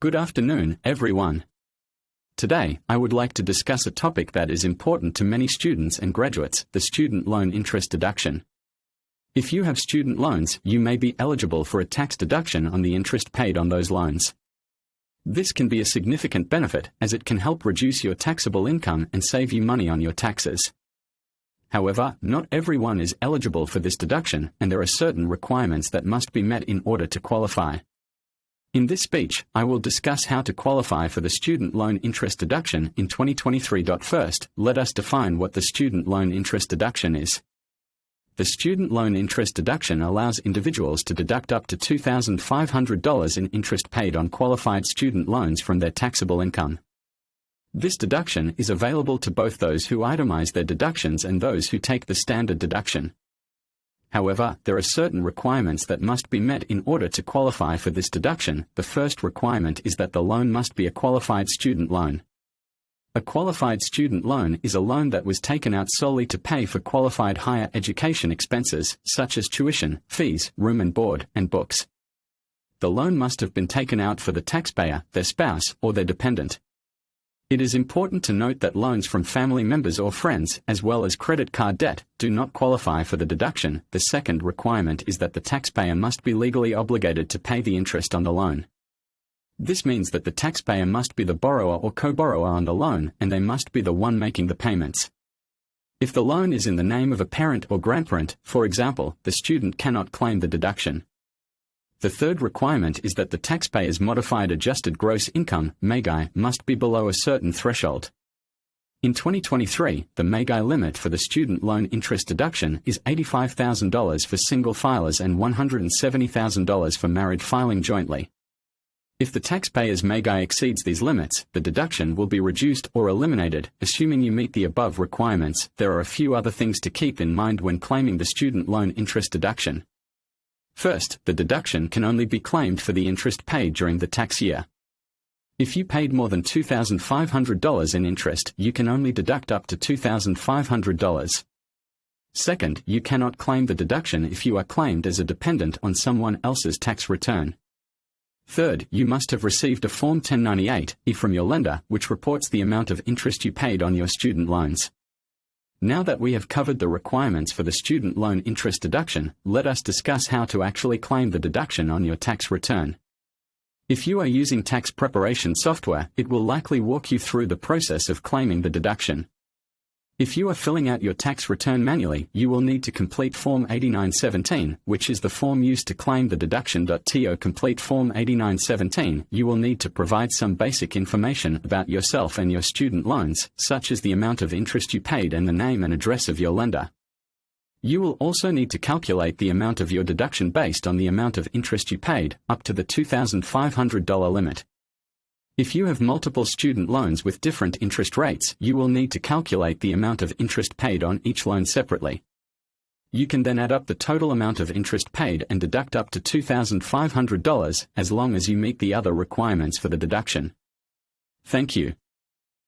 Good afternoon, everyone. Today, I would like to discuss a topic that is important to many students and graduates, the Student Loan Interest Deduction. If you have student loans, you may be eligible for a tax deduction on the interest paid on those loans. This can be a significant benefit, as it can help reduce your taxable income and save you money on your taxes. However, not everyone is eligible for this deduction, and there are certain requirements that must be met in order to qualify. In this speech, I will discuss how to qualify for the Student Loan Interest Deduction in 2023. First, let us define what the Student Loan Interest Deduction is. The Student Loan Interest Deduction allows individuals to deduct up to $2,500 in interest paid on qualified student loans from their taxable income. This deduction is available to both those who itemize their deductions and those who take the standard deduction. However, there are certain requirements that must be met in order to qualify for this deduction. The first requirement is that the loan must be a qualified student loan. A qualified student loan is a loan that was taken out solely to pay for qualified higher education expenses, such as tuition, fees, room and board, and books. The loan must have been taken out for the taxpayer, their spouse, or their dependent. It is important to note that loans from family members or friends, as well as credit card debt, do not qualify for the deduction. The second requirement is that the taxpayer must be legally obligated to pay the interest on the loan. This means that the taxpayer must be the borrower or co-borrower on the loan, and they must be the one making the payments. If the loan is in the name of a parent or grandparent, for example, the student cannot claim the deduction. The third requirement is that the taxpayer's modified adjusted gross income, MAGI, must be below a certain threshold. In 2023, the MAGI limit for the student loan interest deduction is $85,000 for single filers and $170,000 for married filing jointly. If the taxpayer's MAGI exceeds these limits, the deduction will be reduced or eliminated. Assuming you meet the above requirements, there are a few other things to keep in mind when claiming the student loan interest deduction. First, the deduction can only be claimed for the interest paid during the tax year. If you paid more than $2,500 in interest, you can only deduct up to $2,500. Second, you cannot claim the deduction if you are claimed as a dependent on someone else's tax return. Third, you must have received a Form 1098-E from your lender, which reports the amount of interest you paid on your student loans. Now that we have covered the requirements for the student loan interest deduction, let us discuss how to actually claim the deduction on your tax return. If you are using tax preparation software, it will likely walk you through the process of claiming the deduction. If you are filling out your tax return manually, you will need to complete Form 8917, which is the form used to claim the deduction. To complete Form 8917, you will need to provide some basic information about yourself and your student loans, such as the amount of interest you paid and the name and address of your lender. You will also need to calculate the amount of your deduction based on the amount of interest you paid, up to the $2,500 limit. If you have multiple student loans with different interest rates, you will need to calculate the amount of interest paid on each loan separately. You can then add up the total amount of interest paid and deduct up to $2,500, as long as you meet the other requirements for the deduction. Thank you.